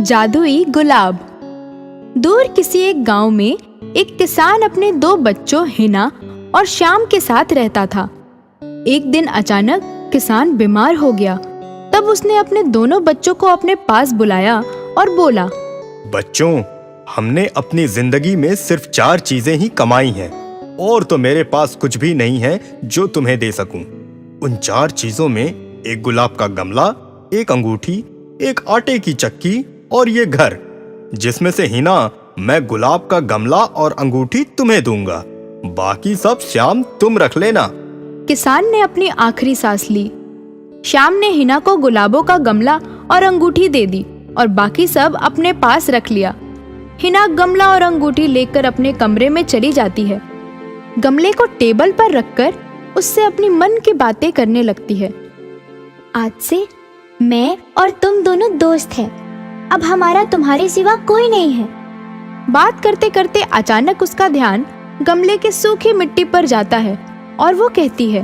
जादुई गुलाब। दूर किसी एक गांव में एक किसान अपने 2 बच्चों हिना और श्याम के साथ रहता था। एक दिन अचानक किसान बीमार हो गया। तब उसने अपने दोनों बच्चों को अपने पास बुलाया और बोला, बच्चों, हमने अपनी जिंदगी में सिर्फ 4 चीजें ही कमाई हैं और तो मेरे पास कुछ भी नहीं है जो तुम्हें दे सकूं। उन 4 चीजों में एक गुलाब का गमला, एक अंगूठी, एक आटे की चक्की और ये घर, जिसमें से हिना मैं गुलाब का गमला और अंगूठी तुम्हें दूंगा, बाकी सब श्याम तुम रख लेना। किसान ने अपनी आखिरी सांस ली। श्याम ने हिना को गुलाबों का गमला और अंगूठी दे दी और बाकी सब अपने पास रख लिया। हिना गमला और अंगूठी लेकर अपने कमरे में चली जाती है। गमले को टेबल पर रखकर उससे अपनी मन की बातें करने लगती है। आज से मैं और तुम दोनों दोस्त हैं। अब हमारा तुम्हारे सिवा कोई नहीं है। बात करते करते अचानक उसका ध्यान गमले के सूखी मिट्टी पर जाता है और वो कहती है,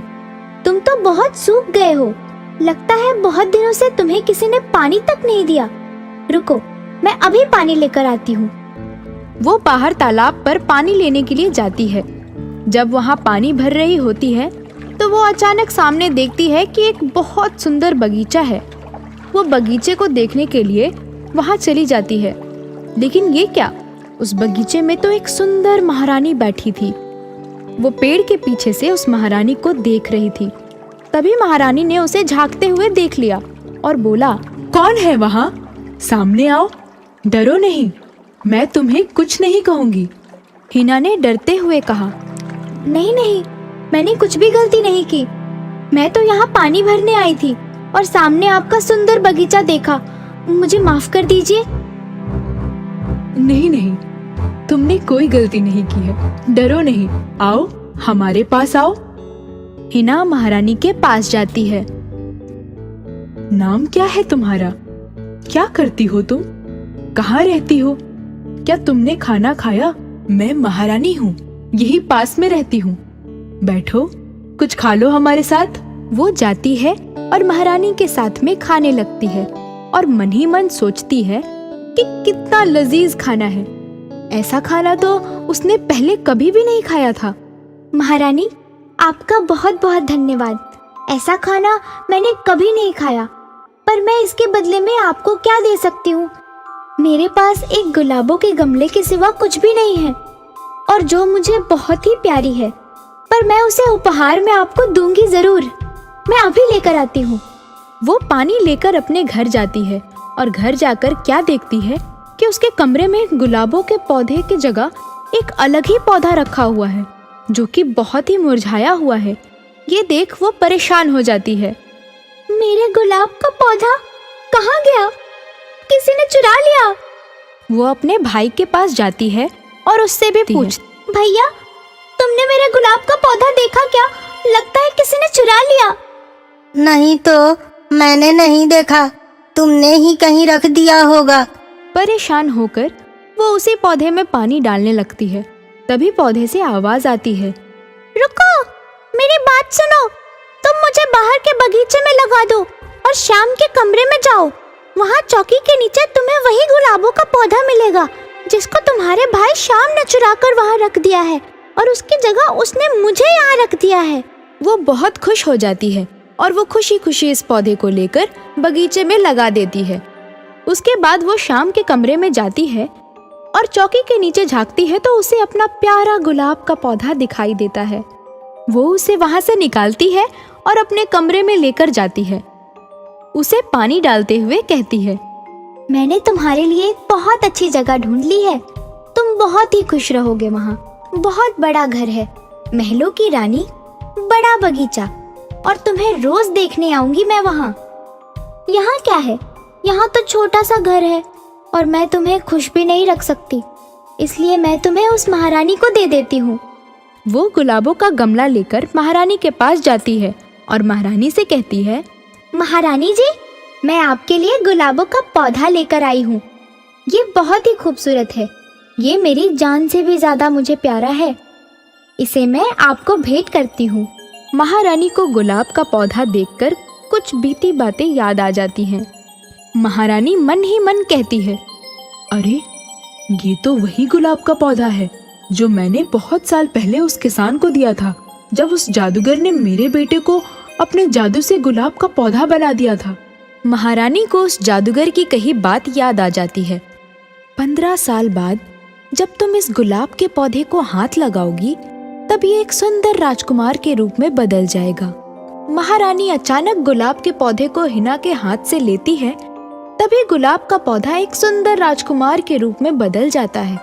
तुम तो बहुत सूख गए हो। लगता है बहुत दिनों से तुम्हें किसी ने पानी तक नहीं दिया। रुको, मैं अभी पानी लेकर आती हूँ। वो बाहर तालाब पर पानी लेने के लिए जाती है। जब वहाँ पानी भर रही होती है तो वो अचानक सामने देखती है कि एक बहुत सुंदर बगीचा है। वो बगीचे को देखने के लिए वहाँ चली जाती है, लेकिन ये क्या, उस बगीचे में तो एक सुंदर महारानी बैठी थी। वो पेड़ के पीछे से उस महारानी को देख रही थी। तभी महारानी ने उसे झांकते हुए देख लिया और बोला, कौन है वहाँ? सामने आओ, डरो नहीं, मैं तुम्हें कुछ नहीं कहूँगी। हिना ने डरते हुए कहा, नहीं नहीं, मैंने कुछ भी गलती नहीं की। मैं तो यहाँ पानी भरने आई थी और सामने आपका सुंदर बगीचा देखा। मुझे माफ कर दीजिए। नहीं नहीं, तुमने कोई गलती नहीं की है, डरो नहीं, आओ हमारे पास आओ। हिना महारानी के पास जाती है। नाम क्या है तुम्हारा? क्या करती हो तुम? कहाँ रहती हो? क्या तुमने खाना खाया? मैं महारानी हूँ, यही पास में रहती हूँ। बैठो, कुछ खा लो हमारे साथ। वो जाती है और महारानी के साथ में खाने लगती है और मन ही मन सोचती है कि कितना लजीज खाना है। ऐसा खाना तो उसने पहले कभी भी नहीं खाया था। महारानी, आपका बहुत बहुत धन्यवाद। ऐसा खाना मैंने कभी नहीं खाया, पर मैं इसके बदले में आपको क्या दे सकती हूँ? मेरे पास एक गुलाबों के गमले के सिवा कुछ भी नहीं है और जो मुझे बहुत ही प्यारी है, पर मैं उसे उपहार में आपको दूंगी जरूर। मैं अभी लेकर आती हूँ। वो पानी लेकर अपने घर जाती है और घर जाकर क्या देखती है कि उसके कमरे में गुलाबों के पौधे की जगह एक अलग ही पौधा रखा हुआ है, जो कि बहुत ही मुरझाया हुआ है। ये देख वो परेशान हो जाती है। मेरे गुलाब का पौधा कहाँ गया? किसी ने चुरा लिया। वो अपने भाई के पास जाती है और उससे भी पूछती, भैया, तुमने मेरे गुलाब का पौधा देखा क्या? लगता है किसी ने चुरा लिया। नहीं तो मैंने नहीं देखा, तुमने ही कहीं रख दिया होगा। परेशान होकर वो उसी पौधे में पानी डालने लगती है। तभी पौधे से आवाज आती है, रुको, मेरी बात सुनो। तुम मुझे बाहर के बगीचे में लगा दो और शाम के कमरे में जाओ। वहाँ चौकी के नीचे तुम्हें वही गुलाबों का पौधा मिलेगा जिसको तुम्हारे भाई शाम ने चुरा कर वहाँ रख दिया है और उसकी जगह उसने मुझे यहाँ रख दिया है। वो बहुत खुश हो जाती है और वो खुशी खुशी इस पौधे को लेकर बगीचे में लगा देती है। उसके बाद वो शाम के कमरे में जाती है और चौकी के नीचे झांकती है तो उसे अपना प्यारा गुलाब का पौधा दिखाई देता है। वो उसे वहां से निकालती है और अपने कमरे में लेकर जाती है। उसे पानी डालते हुए कहती है, मैंने तुम्हारे लिए एक बहुत अच्छी जगह ढूंढ ली है। तुम बहुत ही खुश रहोगे। वहाँ बहुत बड़ा घर है, महलों की रानी, बड़ा बगीचा, और तुम्हें रोज देखने आऊंगी मैं वहाँ। यहाँ क्या है? यहाँ तो छोटा सा घर है और मैं तुम्हें खुश भी नहीं रख सकती, इसलिए मैं तुम्हें उस महारानी को दे देती हूँ। वो गुलाबों का गमला लेकर महारानी के पास जाती है और महारानी से कहती है, महारानी जी, मैं आपके लिए गुलाबों का पौधा लेकर आई हूँ। ये बहुत ही खूबसूरत है। ये मेरी जान से भी ज्यादा मुझे प्यारा है। इसे मैं आपको भेंट करती हूँ। महारानी को गुलाब का पौधा देखकर कुछ बीती बातें याद आ जाती हैं। महारानी मन ही मन कहती है, अरे ये तो वही गुलाब का पौधा है जो मैंने बहुत साल पहले उस किसान को दिया था, जब उस जादूगर ने मेरे बेटे को अपने जादू से गुलाब का पौधा बना दिया था। महारानी को उस जादूगर की कही बात याद आ जाती है। 15 साल बाद जब तुम इस गुलाब के पौधे को हाथ लगाओगी तब ये एक सुंदर राजकुमार के रूप में बदल जाएगा। महारानी अचानक गुलाब के पौधे को हिना के हाथ से लेती है, तभी गुलाब का पौधा एक सुंदर राजकुमार के रूप में बदल जाता है।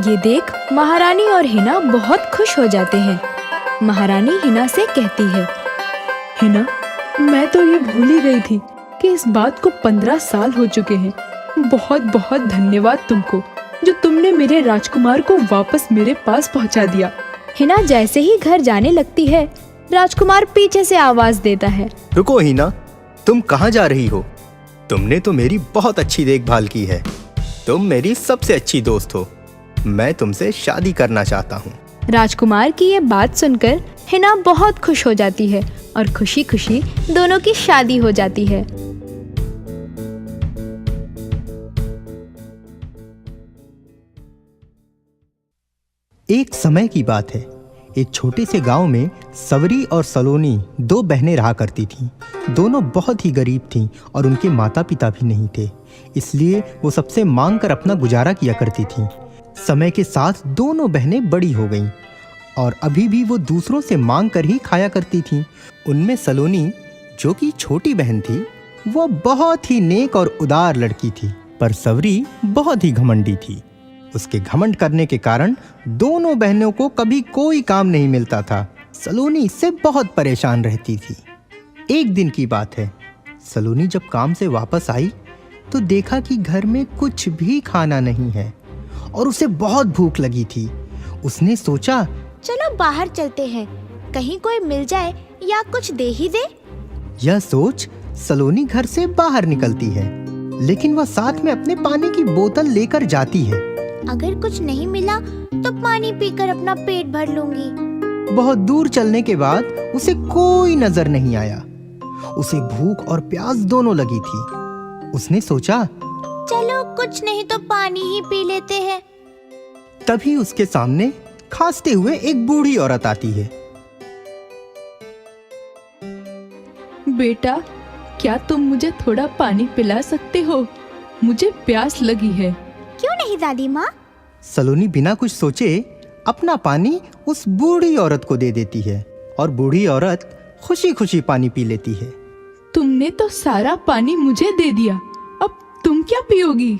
ये देख महारानी और हिना बहुत खुश हो जाते हैं। महारानी हिना से कहती है, हिना, मैं तो ये भूल ही गई थी कि इस बात को 15 साल हो चुके हैं। बहुत बहुत धन्यवाद तुमको, जो तुमने मेरे राजकुमार को वापस मेरे पास पहुंचा दिया। हिना जैसे ही घर जाने लगती है, राजकुमार पीछे से आवाज देता है, रुको हिना, तुम कहाँ जा रही हो? तुमने तो मेरी बहुत अच्छी देखभाल की है। तुम मेरी सबसे अच्छी दोस्त हो। मैं तुमसे शादी करना चाहता हूँ। राजकुमार की ये बात सुनकर हिना बहुत खुश हो जाती है और खुशी खुशी दोनों की शादी हो जाती है। एक समय की बात है, एक छोटे से गांव में सवरी और सलोनी 2 बहनें रहा करती थीं। दोनों बहुत ही गरीब थीं और उनके माता पिता भी नहीं थे, इसलिए वो सबसे मांग कर अपना गुजारा किया करती थीं। समय के साथ दोनों बहनें बड़ी हो गईं और अभी भी वो दूसरों से मांग कर ही खाया करती थीं। उनमें सलोनी, जो कि छोटी बहन थी, वो बहुत ही नेक और उदार लड़की थी, पर सवरी बहुत ही घमंडी थी। उसके घमंड करने के कारण दोनों बहनों को कभी कोई काम नहीं मिलता था। सलोनी इससे बहुत परेशान रहती थी। एक दिन की बात है, सलोनी जब काम से वापस आई तो देखा कि घर में कुछ भी खाना नहीं है और उसे बहुत भूख लगी थी। उसने सोचा, चलो बाहर चलते हैं, कहीं कोई मिल जाए या कुछ दे ही दे। यह सोच सलोनी घर से बाहर निकलती है, लेकिन वह साथ में अपने पानी की बोतल लेकर जाती है। अगर कुछ नहीं मिला तो पानी पीकर अपना पेट भर लूंगी। बहुत दूर चलने के बाद उसे कोई नजर नहीं आया। उसे भूख और प्यास दोनों लगी थी। उसने सोचा, चलो कुछ नहीं तो पानी ही पी लेते हैं। तभी उसके सामने खांसते हुए एक बूढ़ी औरत आती है। बेटा, क्या तुम मुझे थोड़ा पानी पिला सकते हो? मुझे प्यास लगी है। क्यों नहीं दादी माँ। सलोनी बिना कुछ सोचे अपना पानी उस बूढ़ी औरत को दे देती है और बूढ़ी औरत खुशी खुशी पानी पी लेती है। तुमने तो सारा पानी मुझे दे दिया, अब तुम क्या पियोगी?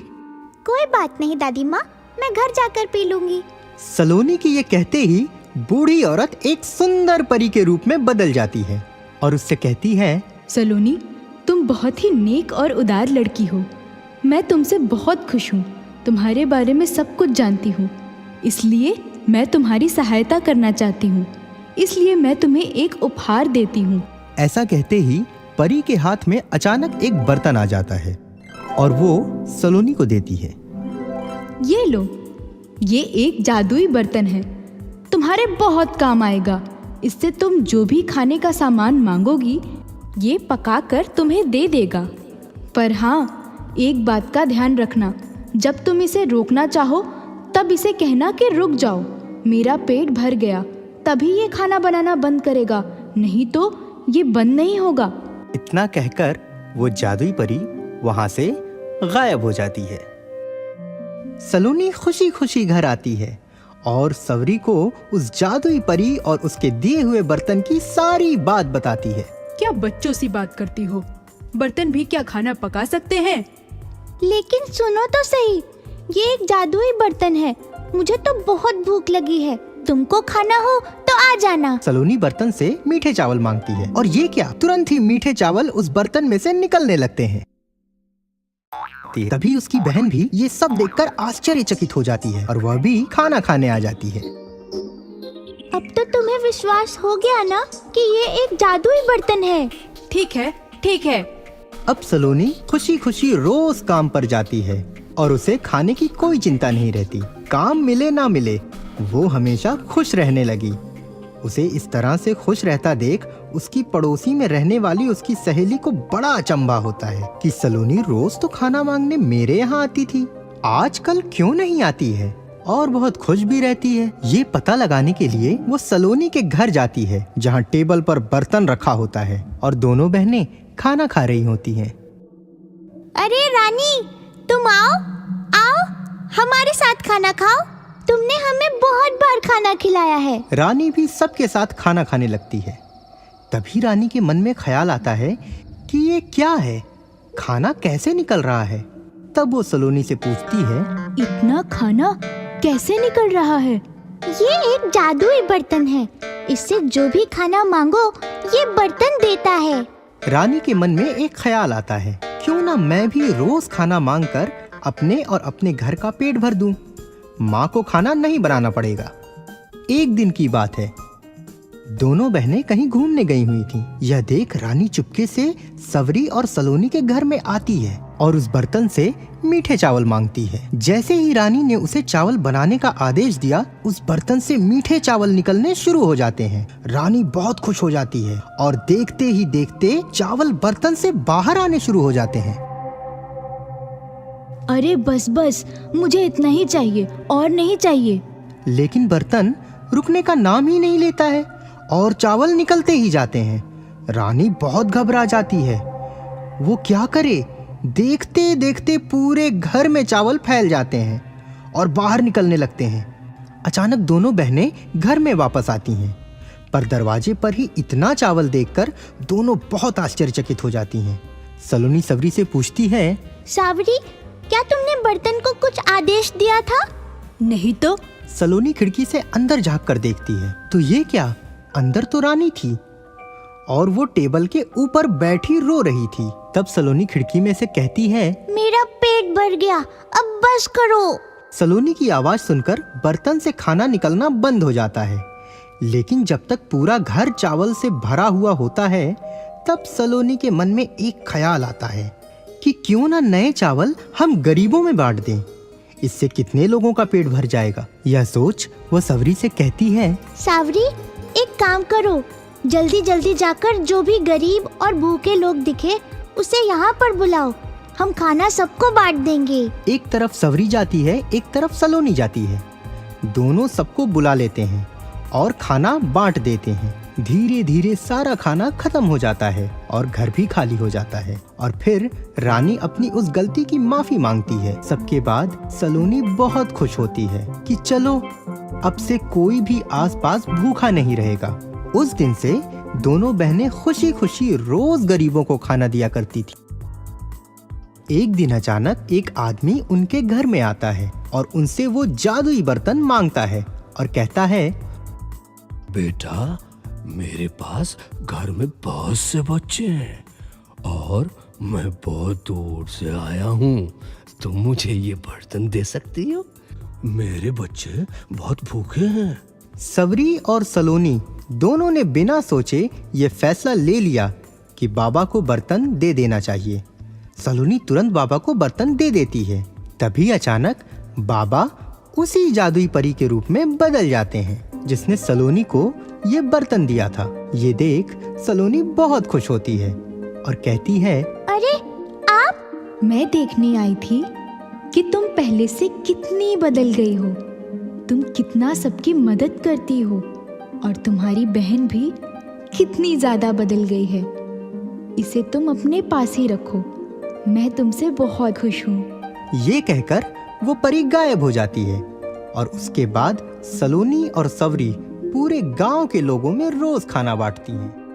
कोई बात नहीं दादी माँ, मैं घर जाकर पी लूंगी। सलोनी की ये कहते ही बूढ़ी औरत एक सुंदर परी के रूप में बदल जाती है और उससे कहती है, सलोनी, तुम बहुत ही नेक और उदार लड़की हो। मैं तुमसे बहुत खुश हूँ। तुम्हारे बारे में सब कुछ जानती हूँ, इसलिए मैं तुम्हारी सहायता करना चाहती हूँ। इसलिए मैं तुम्हें एक उपहार देती हूँ। ऐसा कहते ही परी के हाथ में अचानक एक बर्तन आ जाता है और वो सलोनी को देती है। ये लो, ये एक जादुई बर्तन है, तुम्हारे बहुत काम आएगा। इससे तुम जो भी खाने का सामान मांगोगी, ये पकाकर तुम्हें दे देगा। पर हाँ, एक बात का ध्यान रखना, जब तुम इसे रोकना चाहो तब इसे कहना कि रुक जाओ, मेरा पेट भर गया, तभी ये खाना बनाना बंद करेगा, नहीं तो ये बंद नहीं होगा। इतना कहकर वो जादुई परी वहां से गायब हो जाती है। सलोनी खुशी खुशी घर आती है और सवरी को उस जादुई परी और उसके दिए हुए बर्तन की सारी बात बताती है। क्या बच्चों सी बात करती हो? बर्तन भी क्या खाना पका सकते हैं? लेकिन सुनो तो सही, ये एक जादुई बर्तन है, मुझे तो बहुत भूख लगी है, तुमको खाना हो तो आ जाना। सलोनी बर्तन से मीठे चावल मांगती है और ये क्या, तुरंत ही मीठे चावल उस बर्तन में से निकलने लगते हैं। तभी उसकी बहन भी ये सब देखकर आश्चर्यचकित हो जाती है और वह भी खाना खाने आ जाती है। अब तो तुम्हें विश्वास हो गया ना कि ये एक जादुई बर्तन है। ठीक है, ठीक है। अब सलोनी खुशी खुशी रोज काम पर जाती है और उसे खाने की कोई चिंता नहीं रहती। काम मिले ना मिले, वो हमेशा खुश रहने लगी। उसे इस तरह से खुश रहता देख उसकी पड़ोसी में रहने वाली उसकी सहेली को बड़ा अचंभा होता है कि सलोनी रोज तो खाना मांगने मेरे यहाँ आती थी, आजकल क्यों नहीं आती है और बहुत खुश भी रहती है। ये पता लगाने के लिए वो सलोनी के घर जाती है जहाँ टेबल पर बर्तन रखा होता है और दोनों बहनें खाना खा रही होती हैं। अरे रानी, तुम आओ आओ, हमारे साथ खाना खाओ। तुमने हमें बहुत बार खाना खिलाया है। रानी भी सबके साथ खाना खाने लगती है। तभी रानी के मन में ख्याल आता है कि ये क्या है, खाना कैसे निकल रहा है। तब वो सलोनी से पूछती है, इतना खाना कैसे निकल रहा है? ये एक जादुई बर्तन है, इससे जो भी खाना मांगो ये बर्तन देता है। रानी के मन में एक ख्याल आता है, क्यों ना मैं भी रोज खाना मांगकर अपने और अपने घर का पेट भर दूं। माँ को खाना नहीं बनाना पड़ेगा। एक दिन की बात है, दोनों बहनें कहीं घूमने गई हुई थीं। यह देख रानी चुपके से सवरी और सलोनी के घर में आती है और उस बर्तन से मीठे चावल मांगती है। जैसे ही रानी ने उसे चावल बनाने का आदेश दिया, उस बर्तन से मीठे चावल निकलने शुरू हो जाते हैं। रानी बहुत खुश हो जाती है और देखते ही देखते चावल बर्तन से बाहर आने शुरू हो जाते हैं। अरे बस बस, मुझे इतना ही चाहिए और नहीं चाहिए। लेकिन बर्तन रुकने का नाम ही नहीं लेता है और चावल निकलते ही जाते हैं। रानी बहुत घबरा जाती है। वो क्या करे? देखते देखते पूरे घर में चावल फैल जाते हैं और बाहर निकलने लगते हैं। अचानक दोनों बहनें घर में वापस आती हैं, पर दरवाजे पर ही इतना चावल देखकर दोनों बहुत आश्चर्यचकित हो जाती हैं। सलोनी सवरी से पूछती है, सावरी, क्या तुमने बर्तन को कुछ आदेश दिया था? नहीं तो। सलोनी खिड़की से अंदर झांक कर देखती है तो ये क्या, अंदर तो रानी थी और वो टेबल के ऊपर बैठी रो रही थी। तब सलोनी खिड़की में से कहती है, मेरा पेट भर गया, अब बस करो। सलोनी की आवाज सुनकर बर्तन से खाना निकलना बंद हो जाता है। लेकिन जब तक पूरा घर चावल से भरा हुआ होता है, तब सलोनी के मन में एक ख्याल आता है कि क्यों ना नए चावल हम गरीबों में बांट दें, इससे कितने लोगों का पेट भर जाएगा। यह सोच वो सवरी से कहती है, सावरी, एक काम करो, जल्दी जल्दी जाकर जो भी गरीब और भूखे लोग दिखे उसे यहाँ पर बुलाओ, हम खाना सबको बांट देंगे। एक तरफ सवरी जाती है, एक तरफ सलोनी जाती है। दोनों सबको बुला लेते हैं और खाना बांट देते हैं। धीरे धीरे सारा खाना खत्म हो जाता है और घर भी खाली हो जाता है। और फिर रानी अपनी उस गलती की माफी मांगती है। सबके बाद सलोनी बहुत खुश होती है कि चलो अब से कोई भी आसपास भूखा नहीं रहेगा। उस दिन से दोनों बहनें खुशी खुशी रोज गरीबों को खाना दिया करती थी। एक दिन अचानक एक आदमी उनके घर में आता है और उनसे वो जादुई बर्तन मांगता है और कहता है, बेटा, मेरे पास घर में बहुत से बच्चे हैं और मैं बहुत दूर से आया हूँ। तुम मुझे ये बर्तन दे सकती हो? मेरे बच्चे बहुत भूखे हैं। सवरी और सलोनी दोनों ने बिना सोचे ये फैसला ले लिया कि बाबा को बर्तन दे देना चाहिए। सलोनी तुरंत बाबा को बर्तन दे देती है। तभी अचानक बाबा उसी जादुई परी के रूप में बदल जाते हैं जिसने सलोनी को ये बर्तन दिया था। ये देख सलोनी बहुत खुश होती है और कहती है, अरे आप? मैं देखने आई थी कि तुम पहले से कितनी बदल गई हो। तुम कितना सबकी मदद करती हो और तुम्हारी बहन भी कितनी ज्यादा बदल गई है। इसे तुम अपने पास ही रखो, मैं तुमसे बहुत खुश हूँ। ये कहकर वो परी गायब हो जाती है और उसके बाद सलोनी और सवरी पूरे गांव के लोगों में रोज खाना बांटती हैं।